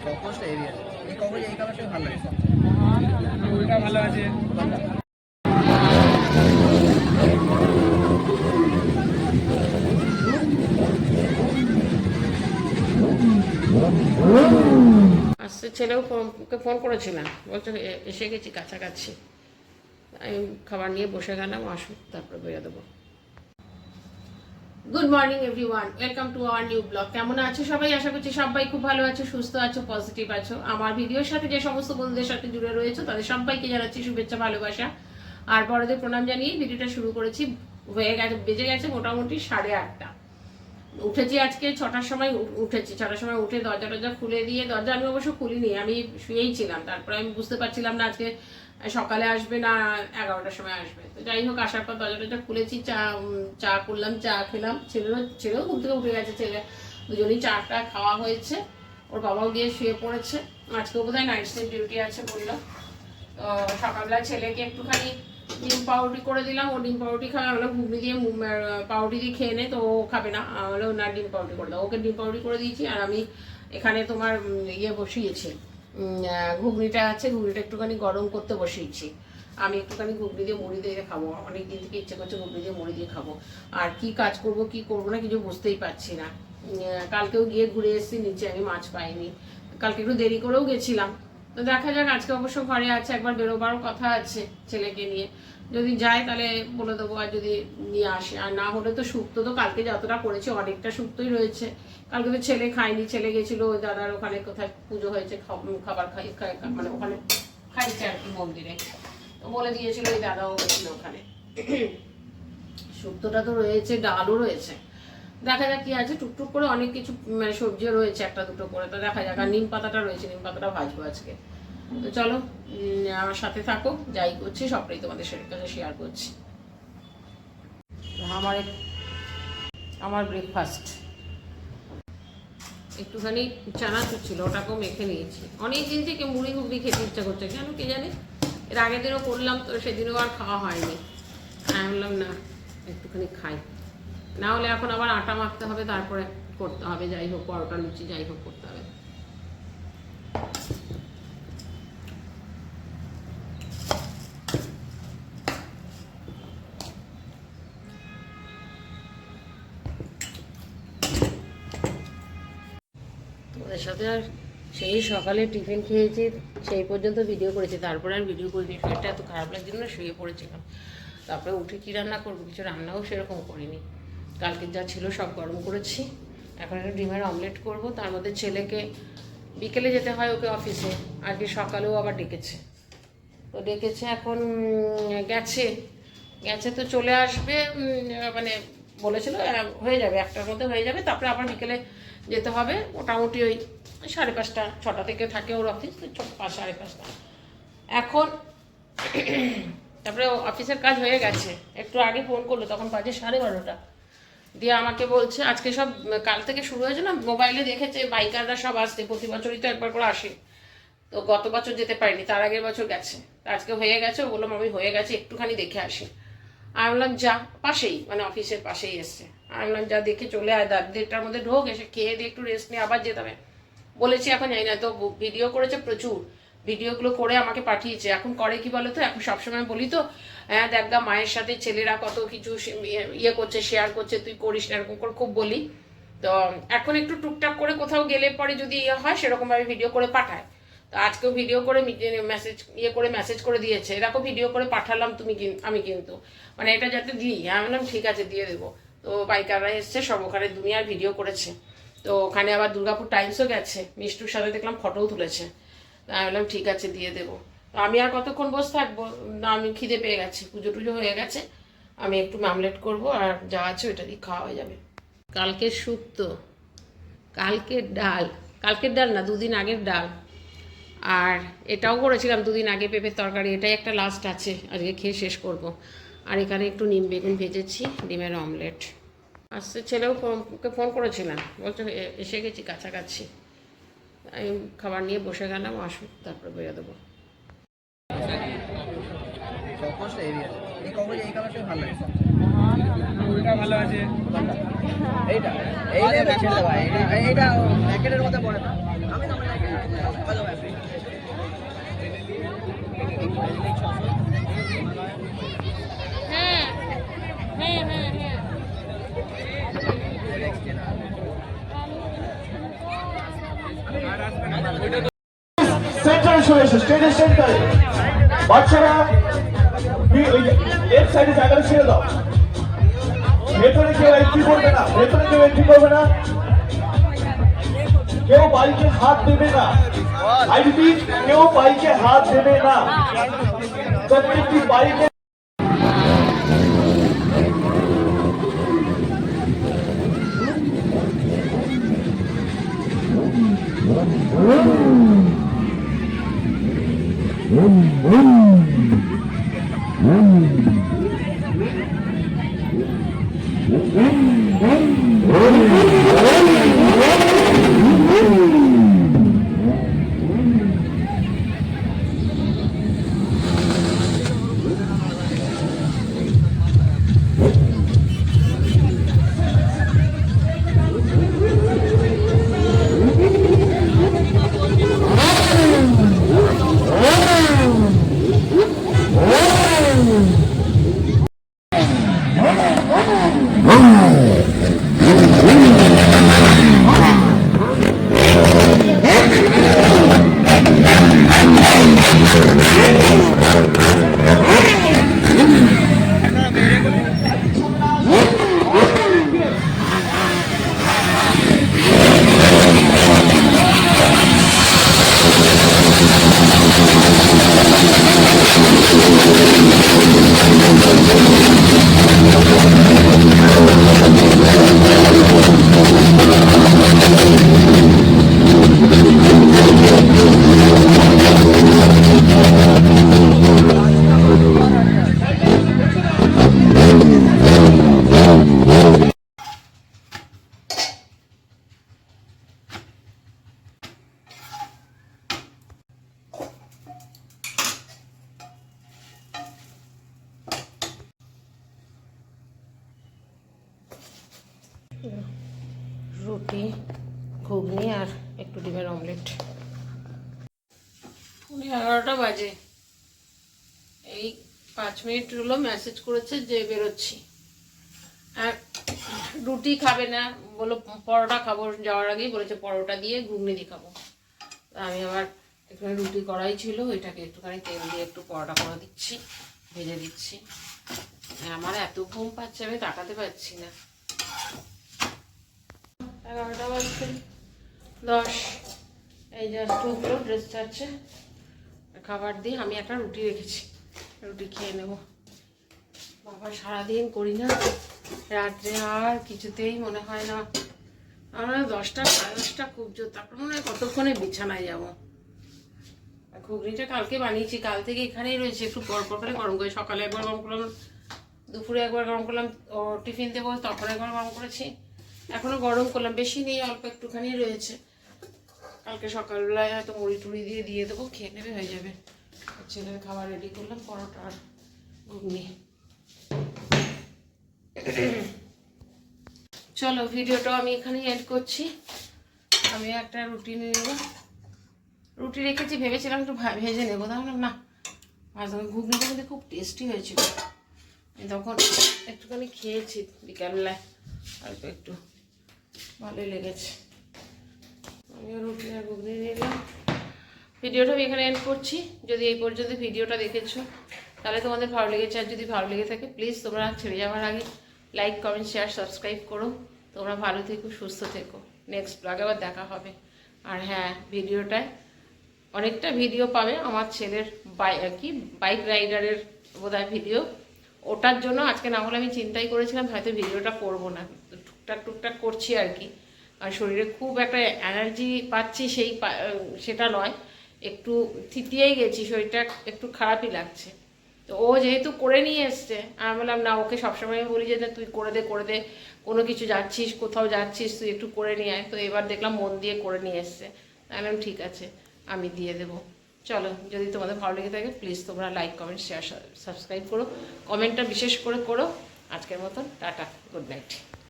সবকটা হেভি আছে। এই কভারে এই কালারটাই ভালো লাগে সব। ওইটা ভালো আছে। আসছে ছেলেও ওকে ফোন করেছিলাম, বলছে এসে গেছি কাছাকাছি। আমি খাবার নিয়ে বসে গেলাম, আসুক তারপরে বেরিয়ে দেবো। Good morning everyone, welcome to our new blog. কেমন আছো সবাই? আশা করছি সবাই খুব ভালো আছো, সুস্থ আছো, পজিটিভ আছো। আমার ভিডিওর সাথে যে সমস্ত বন্ধুদের সাথে জুড়ে রয়েছে তাদের সবাইকে জানাচ্ছি শুভেচ্ছা, ভালোবাসা আর বড়দের প্রণাম জানিয়ে ভিডিওটা শুরু করেছি। হয়ে গেছে, বেজে গেছে মোটামুটি 8:30। উঠেছি আজকে 6টার সময়, উঠেছি 6টার সময়। উঠে দরজা টরজা খুলে দিয়ে, দরজা আমি অবশ্য খুলিনি, আমি শুয়েই ছিলাম। তারপরে আমি বুঝতে পারছিলাম না আজকে সকালে আসবে না 11টার সময় আসবে। তো যাই হোক, আসার পর দরজা টরজা খুলেছি, চা করলাম, চা খেলাম। ছেলেও ঘুম থেকে উঠে গেছে, ছেলে দুজনেই চাটা খাওয়া হয়েছে। ওর বাবাও গিয়ে শুয়ে পড়েছে। আজকেও বোধহয় নাইট শিফট ডিউটি আছে বললো। তো সকালবেলা ছেলেকে একটুখানি ডিম পাউরুটি করে দিলাম, ও ডিম পাউরুটি খাবে। আমরা ঘুগনি দিয়ে পাউরুটি দিয়ে খেয়ে নে, তো ও খাবে না। হলো না, ডিম পাউরুটি করে দাও। ওকে ডিম পাউরুটি করে দিয়েছি। আর আমি এখানে তোমার বসিয়েছি, ঘুগনিটা আছে, ঘুগনিটা একটুখানি গরম করতে বসিয়েছি। আমি একটুখানি ঘুগনি দিয়ে মুড়ি দিয়ে খাবো, অনেক দিন থেকে ইচ্ছে করছে ঘুগনি দিয়ে মুড়ি দিয়ে খাবো। আর কি কাজ করব কি করবো না কিছু বুঝতেই পারছি না। কালকেও গিয়ে ঘুরে এসেছি নিচে, আমি মাছ পাইনি। কালকে একটু দেরি করেও গেছিলাম। তো দেখা যাক, আজকে অবশ্য ঘরে আছে, একবার বেরোবারও কথা আছে ছেলেকে নিয়ে। যদি যায় তাহলে বলে দেবো, আর যদি নিয়ে আসে। আর না হলে তো শুক্তো তো কালকে যতটা করেছি অনেকটা শুক্তোই রয়েছে। কালকে তো ছেলে খায়নি, ছেলে গেছিলো ওই দাদার ওখানে, কোথায় পুজো হয়েছে, খাবার মানে ওখানে খাইছে আর কি মন্দিরে। তো বলে দিয়েছিল ওই দাদাও গেছিল ওখানে। শুক্তোটা তো রয়েছে, ডালও রয়েছে। দেখা যাক কি আছে, টুকটুক করে অনেক কিছু মানে সবজিও রয়েছে, একটা দুটো করে। তো দেখা যাক। আর নিম পাতাটা রয়েছে, নিম পাতাটা ভাজবো আজকে। তো চলো আমার সাথে থাকো, যাই করছি সবটাই তোমাদের কাছে শেয়ার করছি। আমার ব্রেকফাস্ট একটুখানি চানাচুর ছিল, ওটাকেও মেখে নিয়েছি। অনেক দিন থেকে মুড়ি ঘুগনি খেতে ইচ্ছা করছে, কেন কে জানে। এর আগের দিনও করলাম, তো সেদিনও আর খাওয়া হয়নি। আমি বললাম না, একটুখানি খাই। না হলে এখন আবার আটা মাখতে হবে, তারপরে করতে হবে। যাই হোক, পরোটা লুচি যাই হোক করতে হবে। তোমাদের সাথে আর সেই সকালে টিফিন খেয়েছি, সেই পর্যন্ত ভিডিও করেছি, তারপরে আর ভিডিও করিনি। পেটটা এত খারাপ লাগছিল না, শুয়ে পড়েছিলাম। তারপরে উঠে কী রান্না করবো, কিছু রান্নাও সেরকম করিনি। কালকে যা ছিল সব গরম করেছি। এখন একটা ডিমের অমলেট করব। তার মধ্যে ছেলেকে বিকেলে যেতে হয় ওকে অফিসে, আজকে সকালেও আবার ডেকেছে। তো ডেকেছে, এখন গেছে তো চলে আসবে। মানে বলেছিল হয়ে যাবে, 1টার মধ্যে হয়ে যাবে। তারপরে আবার বিকেলে যেতে হবে। মোটামুটি ওই 5:30, 6টা থেকে থাকে ওর অফিস, 5:30। এখন তারপরে অফিসের কাজ হয়ে গেছে। একটু আগে ফোন করলো, তখন বাজে 12:30। দিয়ে আমাকে বলছে আজকে সব কাল থেকে শুরু হয়েছে না, মোবাইলে দেখেছে বাইকাররা সব আসছে, প্রতি বছরই তো একবার করে আসে। তো গত বছর যেতে পারিনি, তার আগের বছর গেছে। আজকে হয়ে গেছে। ও বললাম আমি হয়ে গেছে, একটুখানি দেখে আসি। আমি বললাম যা, পাশেই মানে অফিসের পাশেই এসছে। আমি বললাম যা, দেখে চলে আয়, 1:30টার মধ্যে ঢোক, এসে খেয়ে দিয়ে একটু রেস্ট নিয়ে আবার যেতে হবে। বলেছি এখন জানি না। তো ভিডিও করেছে প্রচুর, ভিডিওগুলো করে আমাকে পাঠিয়েছে। এখন করে কি বলো তো, এখন সবসময় বলি তো, হ্যাঁ দেখা মায়ের সাথে ছেলেরা কত কিছু করছে, শেয়ার করছে, তুই করিস না, এরকম করে খুব বলি। তো এখন একটু টুকটাক করে কোথাও গেলে পরে যদি হয় সেরকমভাবে ভিডিও করে পাঠায়। তো আজকেও ভিডিও করে মেসেজ করে দিয়েছে, এরকম ভিডিও করে পাঠালাম আমি কিন্তু মানে এটা যাতে দিই। আমি বললাম ঠিক আছে দিয়ে দেবো। তো বাইকাররা এসছে সব, ওখানে দুনিয়ার ভিডিও করেছে। তো ওখানে আবার দুর্গাপুর টাইমসও গেছে, মিষ্টুর সাথে দেখলাম ফটোও তুলেছে। আমি বললাম ঠিক আছে দিয়ে দেবো। তো আমি আর কতক্ষণ বসে থাকবো না, আমি খিদে পেয়ে গেছি, পুজো টুজো হয়ে গেছে। আমি একটু আমলেট করবো, আর যা আছে ওইটা দিয়ে খাওয়া হয়ে যাবে। কালকের শুক্তো, কালকের ডাল না, 2 দিন আগের ডাল। আর এটাও করেছিলাম 2 দিন আগে, পেঁপের তরকারি। এটাই একটা লাস্ট আছে, আজকে খেয়ে শেষ করব। আর এখানে একটু নিম বেগুন ভেজেছি, ডিমের অমলেট। আসছে ছেলেও ওকে ফোন করেছিলাম, বলছে এসে গেছি কাছাকাছি। আমি খাবার নিয়ে বসে গেলাম, আসুক তারপরে বেরিয়ে দেবো। সবকটা হেভি আছে। এই কভারে এই কালারটাই ভালো লাগে সব। ওইটা ভালো আছে। এইটা এইটা ছেড়ে ভাই, এইটা প্যাকেটের মধ্যে পড়ে না। আমি তো ভালো হয় হ্যাঁ হ্যাঁ হ্যাঁ হ্যাঁ সেন্টারে চলে এসো, স্টেজের সেন্টারে। বাচ্চারা লেফট সাইডে জায়গাটা ছেড়ে দাও। ভেতরে কেউ এন্ট্রি করবে না, ভেতরে কেউ এন্ট্রি করবে না, কেউ বাইকে হাত দেবে না। আই রিপিট, কেউ বাইকে হাত দেবে না। প্রত্যেকটি বাইকে রুটি, ঘুগনি আর একটু ডিমের অমলেট। 11টা বাজে, এই 5 মিনিট হলো মেসেজ করেছে যে বেরোচ্ছি। আর রুটি খাবে না, বললো পরোটা খাবো, যাওয়ার আগেই বলেছে পরোটা দিয়ে ঘুগনি দিয়ে খাবো। আমি আবার এখানে রুটি করাই ছিল, ওইটাকে একটুখানি তেল দিয়ে একটু পরোটা করে দিচ্ছি, ভেজে দিচ্ছি। আমার এত ঘুম পাচ্ছে আমি তাকাতে পারছি না। 11টা বাজছে 10। এই জাস্ট উঠলো, ড্রেস চাচ্ছে, খাবার দিয়ে আমি একটা রুটি রেখেছি, রুটি খেয়ে নেব। বাবা সারাদিন করি না, রাত্রে আর কিছুতেই মনে হয় না। আমরা 10টা 10:30 খুব জোর, তারপর মনে হয় কতক্ষণে বিছানায় যাবো। ঘুগনিটা কালকে বানিয়েছি, কাল থেকে এখানেই রয়েছে, একটু পর পর করে গরম করে, সকালে একবার গরম করলাম, দুপুরে একবার গরম করলাম, ও টিফিন দেবো তখন একবার গরম করেছি, এখনো গরম করলাম, বেশি নেই, অল্প একটুখানি রয়েছে। কালকে সকালবেলায় হয়তো মুড়ি টুড়ি দিয়ে দেবো, খেয়ে নেবে, হয়ে যাবে। ছেলের খাবার রেডি করলাম, পরোটা আর ঘুগনি। চলো ভিডিওটাও আমি এখানেই এড করছি। আমি একটা রুটি নিয়ে নেবো, রুটি রেখেছি, ভেবেছিলাম একটু ভেজে নেবো, তাহলে না ঘুগনিটা কিন্তু খুব টেস্টি হয়েছিল। তখন একটুখানি খেয়েছি বিকালবেলায়, অল্প একটু ভালোই লেগেছে। আমিও রুটি আর ঘুগনি নিলাম। ভিডিওটা আমি এখানে এন্ড করছি। যদি এই পর্যন্ত ভিডিওটা দেখেছো তাহলে তোমাদের ভালো লেগেছে, আর যদি ভালো লেগে থাকে প্লিজ তোমরা ছেড়ে যাওয়ার আগে লাইক, কমেন্ট, শেয়ার, সাবস্ক্রাইব করো। তোমরা ভালো থেকো, সুস্থ থেকো। নেক্সট ব্লগে আবার দেখা হবে। আর হ্যাঁ, ভিডিওটায় অনেকটা ভিডিও পাবে আমার ছেলের বাইক রাইডারের বোধহয় ভিডিও, ওটার জন্য আজকে না হলে আমি চিন্তাই করেছিলাম হয়তো ভিডিওটা করব না, টুকটাক করছি আর কি। আর শরীরে খুব একটা এনার্জি পাচ্ছি সেটা নয়, একটু থিতিয়েই গেছি, শরীরটা একটু খারাপই লাগছে। তো ও যেহেতু করে নিয়ে এসছে, আমি বললাম না, ওকে সবসময় বলি যে তুই করে দে, কোনো কিছু যাচ্ছিস, কোথাও যাচ্ছিস, তুই একটু করে নিয়ে আয়। তো এবার দেখলাম মন দিয়ে করে নিয়ে এসছে, আমি বললাম ঠিক আছে, আমি দিয়ে দেবো। চলো, যদি তোমাদের ভালো লেগে থাকে প্লিজ তোমরা লাইক, কমেন্ট, শেয়ার, সাবস্ক্রাইব করো, কমেন্টটা বিশেষ করে করো। আজকের মতন টাটা, গুড নাইট।